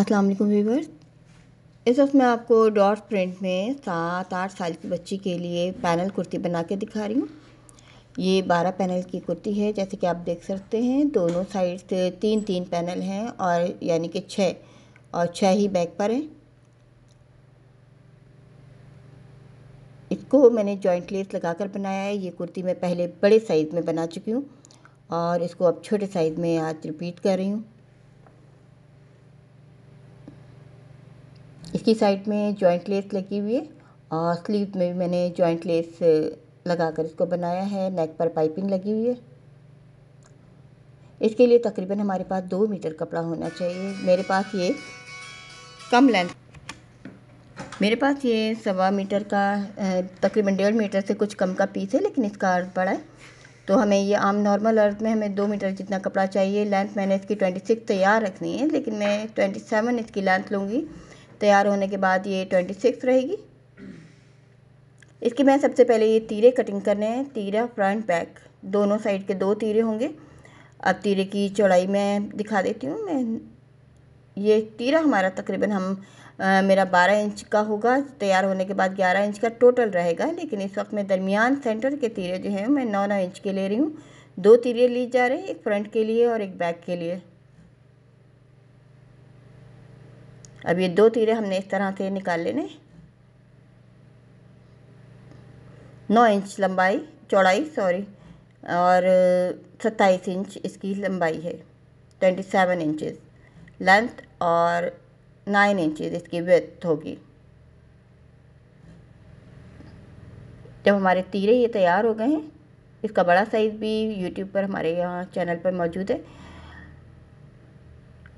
अस्सलाम वालेकुम व्यूवर्स। इस वक्त मैं आपको डॉट प्रिंट में 7-8 साल की बच्ची के लिए पैनल कुर्ती बना के दिखा रही हूँ। ये 12 पैनल की कुर्ती है। जैसे कि आप देख सकते हैं दोनों साइड से 3-3 पैनल हैं और यानी कि 6 और 6 ही बैक पर हैं। इसको मैंने जॉइंट लेस लगाकर बनाया है। ये कुर्ती मैं पहले बड़े साइज़ में बना चुकी हूँ और इसको अब छोटे साइज़ में आज रिपीट कर रही हूँ। इसकी साइड में जॉइंट लेस लगी हुई है और स्लीव में भी मैंने जॉइंट लेस लगाकर इसको बनाया है। नेक पर पाइपिंग लगी हुई है। इसके लिए तकरीबन हमारे पास 2 मीटर कपड़ा होना चाहिए। मेरे पास ये कम लेंथ, मेरे पास ये 1.25 मीटर का तकरीबन 1.5 मीटर से कुछ कम का पीस है, लेकिन इसका अर्थ बड़ा है। तो हमें ये आम नॉर्मल अर्थ में हमें 2 मीटर जितना कपड़ा चाहिए। लेंथ मैंने इसकी 26 तैयार रखनी है, लेकिन मैं 27 इसकी लेंथ लूँगी। तैयार होने के बाद ये 26 रहेगी। इसकी मैं सबसे पहले ये तीरे कटिंग करने हैं। तीरा फ्रंट बैक दोनों साइड के 2 तीरे होंगे। अब तीरे की चौड़ाई मैं दिखा देती हूँ। ये तीरा हमारा तकरीबन मेरा 12 इंच का होगा। तैयार होने के बाद 11 इंच का टोटल रहेगा, लेकिन इस वक्त मैं दरमियान सेंटर के तीरे जो हैं मैं 9-9 इंच के ले रही हूँ। 2 तीरे ली जा रहे हैं, एक फ्रंट के लिए और एक बैक के लिए। अब ये 2 तीरे हमने इस तरह से निकाल लेने। 9 इंच लंबाई चौड़ाई और 27 इंच इसकी लंबाई है। 27 इंचेस लेंथ और 9 इंचेस इसकी विड्थ होगी। जब हमारे तीरे ये तैयार हो गए हैं, इसका बड़ा साइज़ भी यूट्यूब पर हमारे यहाँ चैनल पर मौजूद है।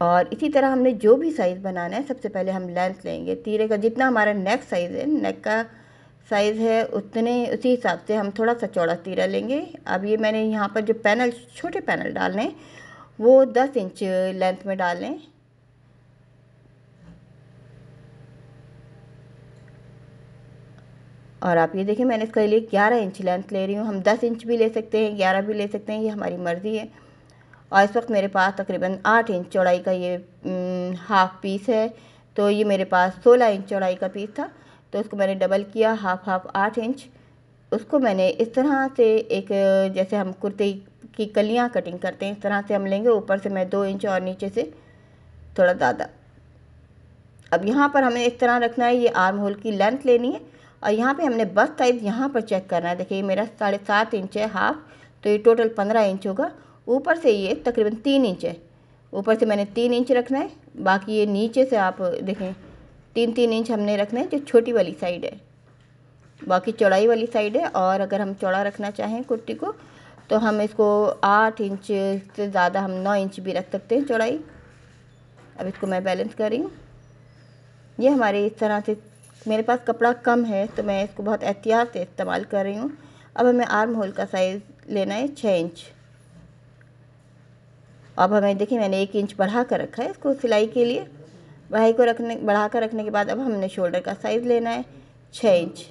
और इसी तरह हमने जो भी साइज़ बनाना है, सबसे पहले हम लेंथ लेंगे तीरे का। जितना हमारा नेक साइज़ है, नेक का साइज़ है उसी हिसाब से हम थोड़ा सा चौड़ा तीरा लेंगे। अब ये मैंने यहाँ पर जो पैनल छोटे पैनल डालने हैं वो 10 इंच लेंथ में डाल लें। और आप ये देखिए मैंने इसके लिए 11 इंच लेंथ ले रही हूँ। हम 10 इंच भी ले सकते हैं, 11 भी ले सकते हैं, ये हमारी मर्ज़ी है। और इस वक्त मेरे पास तकरीबन 8 इंच चौड़ाई का ये हाफ़ पीस है। तो ये मेरे पास 16 इंच चौड़ाई का पीस था, तो उसको मैंने डबल किया, हाफ़ 8 इंच। उसको मैंने इस तरह से एक जैसे हम कुर्ते की कलियां कटिंग करते हैं, इस तरह से हम लेंगे। ऊपर से मैं 2 इंच और नीचे से थोड़ा ज़्यादा। अब यहाँ पर हमें इस तरह रखना है, ये आर्म होल की लेंथ लेनी है और यहाँ पे हमने बस्ट साइज़ यहाँ पर चेक करना है। देखिए मेरा 7.5 इंच है हाफ़, तो ये टोटल 15 इंच होगा। ऊपर से ये तकरीबन 3 इंच है, ऊपर से मैंने 3 इंच रखना है। बाकी ये नीचे से आप देखें 3-3 इंच हमने रखना है, जो छोटी वाली साइड है, बाकी चौड़ाई वाली साइड है। और अगर हम चौड़ा रखना चाहें कुर्ती को तो हम इसको 8 इंच से ज़्यादा हम 9 इंच भी रख सकते हैं चौड़ाई। अब इसको मैं बैलेंस कर रही हूँ। ये हमारे इस तरह से, मेरे पास कपड़ा कम है तो मैं इसको बहुत एहतियात से इस्तेमाल कर रही हूँ। अब हमें आर्म होल का साइज़ लेना है 6 इंच। अब हमें देखिए मैंने 1 इंच बढ़ा कर रखा है इसको सिलाई के लिए। बढ़ा कर रखने के बाद अब हमने शोल्डर का साइज़ लेना है 6 इंच।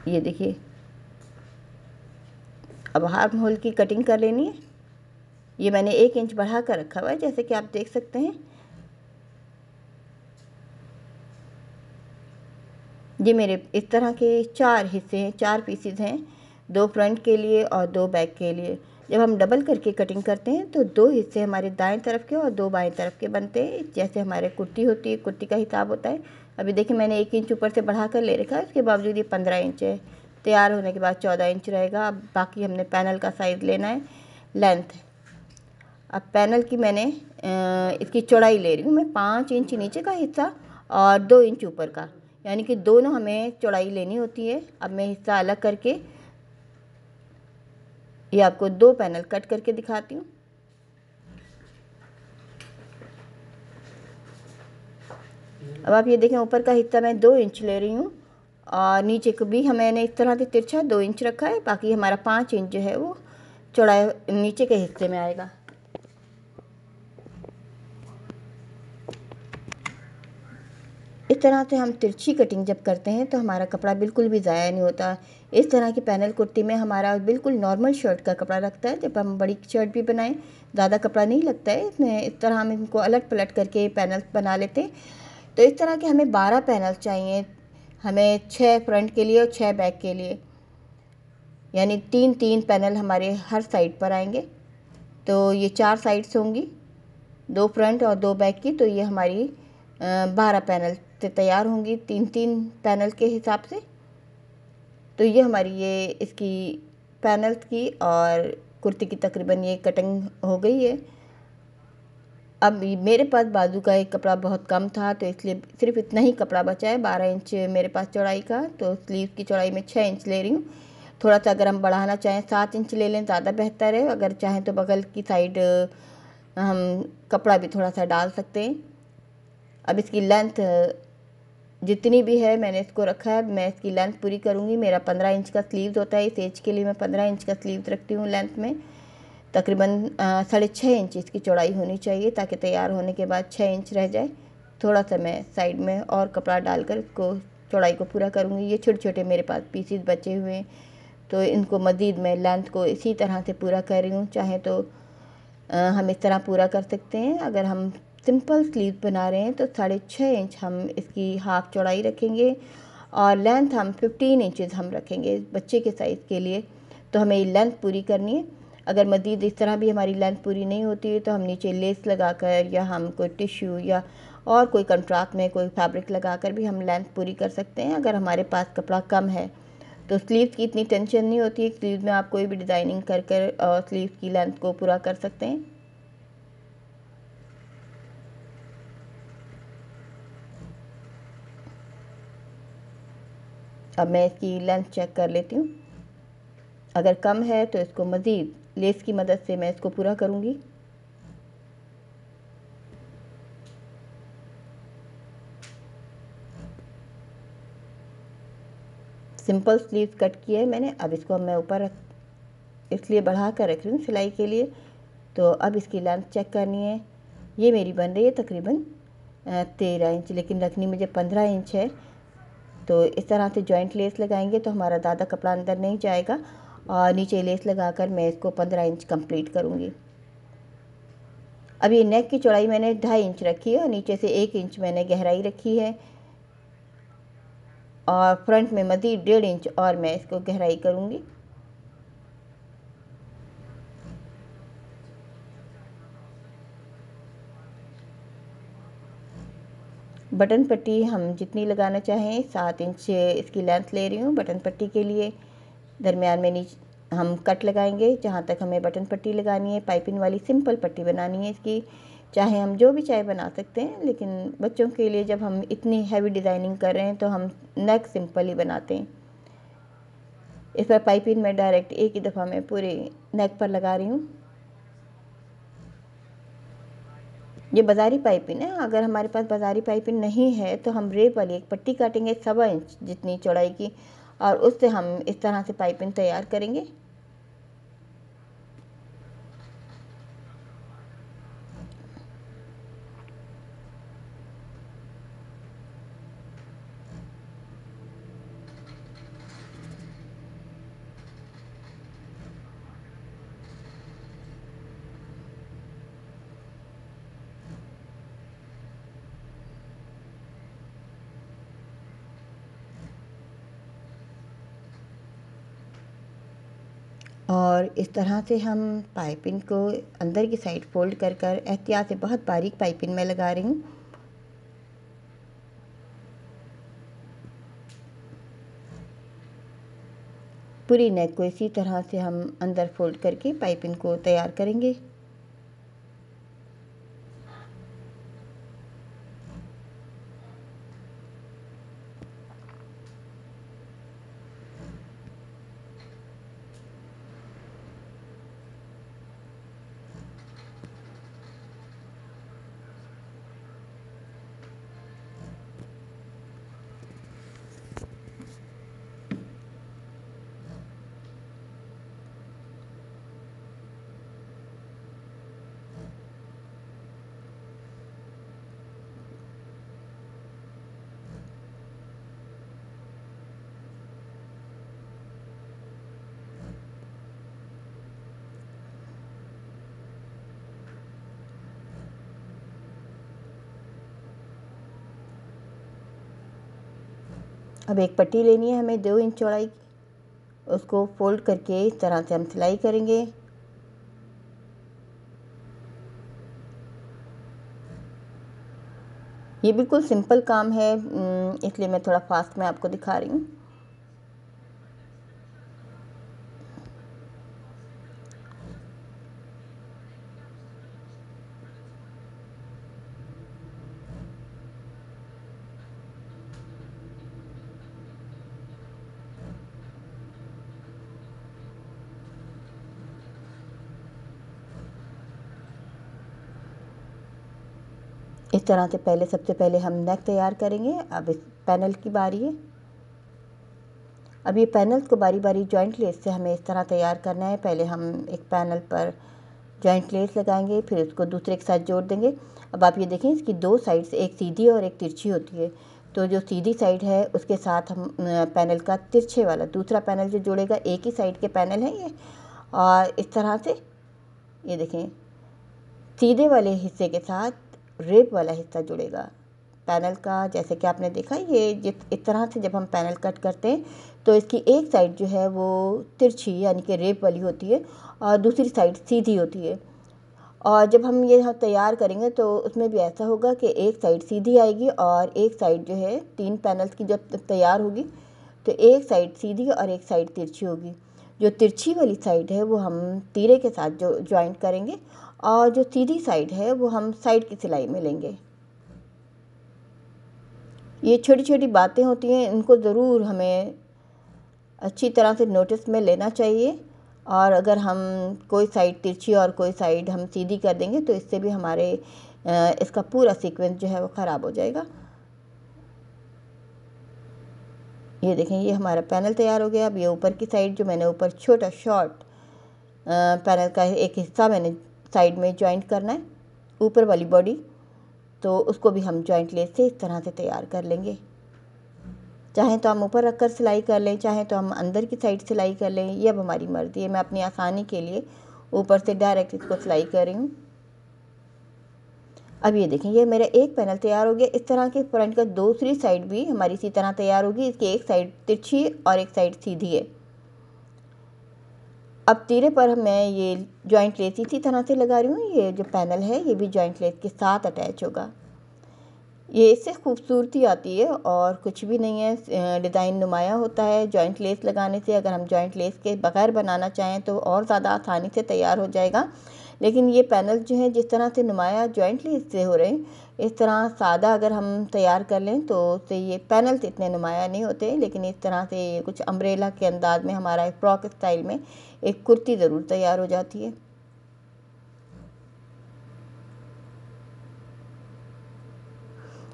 ये देखिए अब आर्म होल की कटिंग कर लेनी है। ये मैंने 1 इंच बढ़ा कर रखा हुआ है, जैसे कि आप देख सकते हैं। ये मेरे इस तरह के 4 हिस्से हैं, 4 पीसेस हैं, 2 फ्रंट के लिए और 2 बैक के लिए। जब हम डबल करके कटिंग करते हैं तो 2 हिस्से हमारे दाएं तरफ के और 2 बाएं तरफ के बनते हैं, जैसे हमारे कुर्ती होती है, कुर्ती का हिसाब होता है। अभी देखिए मैंने 1 इंच ऊपर से बढ़ा कर ले रखा है, उसके बावजूद ये 15 इंच है। तैयार होने के बाद 14 इंच रहेगा। अब बाकी हमने पैनल का साइज़ लेना है, लेंथ। अब पैनल की मैंने इसकी चौड़ाई ले रही हूँ मैं 5 इंच नीचे का हिस्सा और 2 इंच ऊपर का, यानी कि दोनों हमें चौड़ाई लेनी होती है। अब मैं हिस्सा अलग करके ये आपको 2 पैनल कट करके दिखाती हूँ। अब आप ये देखें ऊपर का हिस्सा मैं 2 इंच ले रही हूँ और नीचे को भी मैंने इस तरह से तिरछा 2 इंच रखा है। बाकी हमारा 5 इंच जो है वो चौड़ाई नीचे के हिस्से में आएगा। इस इस तरह से हम तिरछी कटिंग जब करते हैं तो हमारा कपड़ा बिल्कुल भी ज़ाया नहीं होता। इस तरह की पैनल कुर्ती में हमारा बिल्कुल नॉर्मल शर्ट का कपड़ा लगता है। जब हम बड़ी शर्ट भी बनाएं ज़्यादा कपड़ा नहीं लगता है इसमें। इस तरह हम इनको अलट पलट करके पैनल बना लेते हैं। तो इस तरह के हमें 12 पैनल चाहिए, हमें 6 फ्रंट के लिए और 6 बैक के लिए, यानी 3-3 पैनल हमारे हर साइड पर आएंगे। तो ये 4 साइड्स होंगी, 2 फ्रंट और 2 बैक की, तो ये हमारी 12 पैनल से तैयार होंगी 3-3 पैनल के हिसाब से। तो ये हमारी ये इसकी पैनल्स की और कुर्ती की तकरीबन ये कटिंग हो गई है। अब मेरे पास बाजू का एक कपड़ा बहुत कम था तो इसलिए सिर्फ इतना ही कपड़ा बचा है, 12 इंच मेरे पास चौड़ाई का। तो स्लीव की चौड़ाई में 6 इंच ले रही हूँ। थोड़ा सा अगर हम बढ़ाना चाहें 7 इंच ले लें, ज़्यादा बेहतर है। अगर चाहें तो बगल की साइड हम कपड़ा भी थोड़ा सा डाल सकते हैं। अब इसकी लेंथ जितनी भी है मैंने इसको रखा है, मैं इसकी लेंथ पूरी करूँगी। मेरा 15 इंच का स्लीव्स होता है, इस एज के लिए मैं 15 इंच का स्लीव्स रखती हूँ लेंथ में। तकरीबन 6.5 इंच इसकी चौड़ाई होनी चाहिए ताकि तैयार होने के बाद 6 इंच रह जाए। थोड़ा सा मैं साइड में और कपड़ा डालकर इसको चौड़ाई को पूरा करूँगी। ये छोटे छोटे मेरे पास पीसीज बचे हुए हैं तो इनको मज़ीद मैं लेंथ को इसी तरह से पूरा कर रही हूँ। चाहे तो हम इस तरह पूरा कर सकते हैं। अगर हम सिंपल स्लीव बना रहे हैं तो 6.5 इंच हम इसकी हाफ चौड़ाई रखेंगे और लेंथ हम 15 इंचज़ हम रखेंगे बच्चे के साइज़ के लिए। तो हमें लेंथ पूरी करनी है। अगर मज़ीद इस तरह भी हमारी लेंथ पूरी नहीं होती है तो हम नीचे लेस लगाकर या हम कोई टिश्यू या और कोई कंट्रास्ट में कोई फैब्रिक लगाकर भी हम लेंथ पूरी कर सकते हैं अगर हमारे पास कपड़ा कम है। तो स्लीव्स की इतनी टेंशन नहीं होती है, स्लीव्स में आप कोई भी डिज़ाइनिंग कर कर और स्लीव्स की लेंथ को पूरा कर सकते हैं। अब मैं इसकी लेंथ चेक कर लेती हूँ। अगर कम है तो इसको मज़ीद लेस की मदद से मैं इसको पूरा करूँगी। सिंपल स्लीव कट की है मैंने। अब इसको मैं ऊपर इसलिए बढ़ा कर रख रही हूँ सिलाई के लिए। तो अब इसकी लेंथ चेक करनी है। ये मेरी बन रही है तकरीबन 13 इंच, लेकिन रखनी मुझे 15 इंच है। तो इस तरह से जॉइंट लेस लगाएंगे तो हमारा ज़्यादा कपड़ा अंदर नहीं जाएगा और नीचे लेस लगाकर मैं इसको 15 इंच कंप्लीट करूँगी। अब ये नेक की चौड़ाई मैंने 2.5 इंच रखी है और नीचे से 1 इंच मैंने गहराई रखी है और फ्रंट में मज़ीद 1.5 इंच और मैं इसको गहराई करूँगी। बटन पट्टी हम जितनी लगाना चाहें 7 इंच इसकी लेंथ ले रही हूँ बटन पट्टी के लिए। दरमियान में नीचे हम कट लगाएंगे जहाँ तक हमें बटन पट्टी लगानी है। पाइपिंग वाली सिंपल पट्टी बनानी है इसकी। चाहे हम जो भी चाहे बना सकते हैं, लेकिन बच्चों के लिए जब हम इतनी हैवी डिज़ाइनिंग कर रहे हैं तो हम नेक सिंपल ही बनाते हैं। इस पर पाइपिंग मैं डायरेक्ट एक ही दफ़ा में पूरे नेक पर लगा रही हूँ। ये बाज़ारी पाइपिंग है। अगर हमारे पास बाज़ारी पाइपिंग नहीं है तो हम रेप वाली एक पट्टी काटेंगे 1.25 इंच जितनी चौड़ाई की और उससे हम इस तरह से पाइपिंग तैयार करेंगे। और इस तरह से हम पाइपिंग को अंदर की साइड फोल्ड कर कर एहतियात से बहुत बारीक पाइपिंग में लगा रही हूँ। पूरी नेक को इसी तरह से हम अंदर फोल्ड करके पाइपिंग को तैयार करेंगे। अब एक पट्टी लेनी है हमें 2 इंच चौड़ाई की, उसको फोल्ड करके इस तरह से हम सिलाई करेंगे। ये बिल्कुल सिंपल काम है, इसलिए मैं थोड़ा फास्ट में आपको दिखा रही हूँ। इस तरह से सबसे पहले हम नेक तैयार करेंगे। अब इस पैनल की बारी है। अब ये पैनल्स को बारी बारी जॉइंट लेस से हमें इस तरह तैयार करना है। पहले हम एक पैनल पर जॉइंट लेस लगाएंगे, फिर उसको दूसरे के साथ जोड़ देंगे। अब आप ये देखें, इसकी 2 साइड्स, एक सीधी और एक तिरछी होती है। तो जो सीधी साइड है उसके साथ हम पैनल का तिरछे वाला दूसरा पैनल जो जोड़ेगा, एक ही साइड के पैनल हैं ये। और इस तरह से ये देखें, सीधे वाले हिस्से के साथ रेप वाला हिस्सा जुड़ेगा पैनल का। जैसे कि आपने देखा, ये इस तरह से जब हम पैनल कट करते हैं तो इसकी एक साइड जो है वो तिरछी यानी कि रेप वाली होती है और दूसरी साइड सीधी होती है। और जब हम ये यहाँ तैयार करेंगे तो उसमें भी ऐसा होगा कि एक साइड सीधी आएगी और एक साइड जो है 3 पैनल्स की जब तैयार होगी तो एक साइड सीधी और एक साइड तिरछी होगी। जो तिरछी वाली साइड है वो हम तीरे के साथ जो ज्वाइंट करेंगे और जो सीधी साइड है वो हम साइड की सिलाई में लेंगे। ये छोटी छोटी बातें होती हैं, इनको ज़रूर हमें अच्छी तरह से नोटिस में लेना चाहिए। और अगर हम कोई साइड तिरछी और कोई साइड हम सीधी कर देंगे तो इससे भी हमारे इसका पूरा सीक्वेंस जो है वो ख़राब हो जाएगा। ये देखें, ये हमारा पैनल तैयार हो गया। अब ये ऊपर की साइड जो मैंने ऊपर छोटा शॉर्ट पैनल का एक हिस्सा मैंने साइड में जॉइंट करना है, ऊपर वाली बॉडी, तो उसको भी हम जॉइंट लेस से इस तरह से तैयार कर लेंगे। चाहें तो हम ऊपर रखकर सिलाई कर लें, चाहें तो हम अंदर की साइड सिलाई कर लें, ये अब हमारी मर्ज़ी है। मैं अपनी आसानी के लिए ऊपर से डायरेक्ट इसको सिलाई कर रही हूँ। अब ये देखें, ये मेरा एक पैनल तैयार हो गया। इस तरह के फ्रंट का दूसरी साइड भी हमारी इसी तरह तैयार होगी। इसकी एक साइड तिरछी और एक साइड सीधी है। अब तीरे पर मैं ये जॉइंट लेस इसी तरह से लगा रही हूँ। ये जो पैनल है ये भी जॉइंट लेस के साथ अटैच होगा। ये इससे खूबसूरती आती है और कुछ भी नहीं है, डिज़ाइन नुमाया होता है जॉइंट लेस लगाने से। अगर हम जॉइंट लेस के बगैर बनाना चाहें तो और ज़्यादा आसानी से तैयार हो जाएगा। लेकिन ये पैनल जो है जिस तरह से नुमाया जॉइंट लेस से हो रहे हैं, इस तरह सादा अगर हम तैयार कर लें तो उससे ये पैनल्स इतने नुमाया नहीं होते। लेकिन इस तरह से ये कुछ अम्ब्रेला के अंदाज में हमारा एक फ्रॉक स्टाइल में एक कुर्ती ज़रूर तैयार हो जाती है।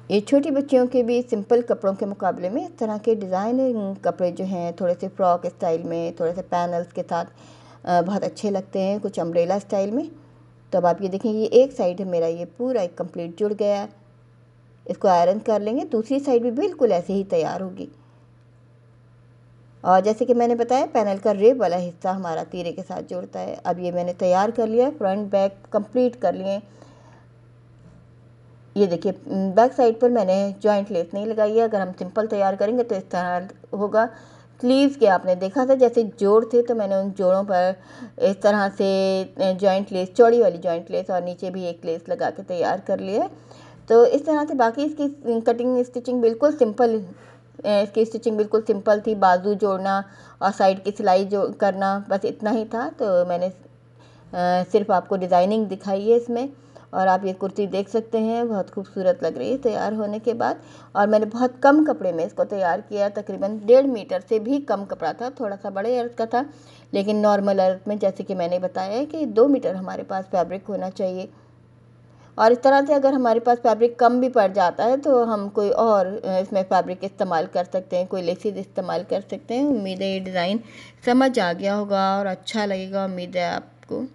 ये छोटी बच्चियों के भी सिंपल कपड़ों के मुकाबले में इस तरह के डिज़ाइनिंग कपड़े जो हैं थोड़े से फ्रॉक स्टाइल में, थोड़े से पैनल्स के साथ बहुत अच्छे लगते हैं, कुछ अम्ब्रेला स्टाइल में। तो अब आप ये देखें, ये एक साइड है मेरा ये पूरा एक कंप्लीट जुड़ गया है। इसको आयरन कर लेंगे, दूसरी साइड भी बिल्कुल ऐसे ही तैयार होगी। और जैसे कि मैंने बताया, पैनल का रेब वाला हिस्सा हमारा तीरे के साथ जुड़ता है। अब ये मैंने तैयार कर लिया, फ्रंट बैक कंप्लीट कर लिए। ये देखिए, बैक साइड पर मैंने जॉइंट लेस नहीं लगाई है। अगर हम सिंपल तैयार करेंगे तो इस तरह होगा। स्लीव्स के आपने देखा था जैसे जोड़ थे, तो मैंने उन जोड़ों पर इस तरह से जॉइंट लेस, चौड़ी वाली जॉइंट लेस और नीचे भी एक लेस लगा के तैयार कर लिया है। तो इस तरह से बाकी इसकी कटिंग स्टिचिंग बिल्कुल सिंपल, इसकी स्टिचिंग बिल्कुल सिंपल थी। बाजू जोड़ना और साइड की सिलाई जो करना, बस इतना ही था। तो मैंने सिर्फ आपको डिज़ाइनिंग दिखाई है इसमें। और आप ये कुर्ती देख सकते हैं, बहुत खूबसूरत लग रही है तैयार होने के बाद। और मैंने बहुत कम कपड़े में इसको तैयार किया, तकरीबन 1.5 मीटर से भी कम कपड़ा था, थोड़ा सा बड़े अर्थ का था। लेकिन नॉर्मल अर्थ में जैसे कि मैंने बताया है कि 2 मीटर हमारे पास फैब्रिक होना चाहिए। और इस तरह से अगर हमारे पास फैब्रिक कम भी पड़ जाता है तो हम कोई और इसमें फैब्रिक इस्तेमाल कर सकते हैं, कोई लेसिस इस्तेमाल कर सकते हैं। उम्मीद है ये डिज़ाइन समझ आ गया होगा और अच्छा लगेगा, उम्मीद है आपको।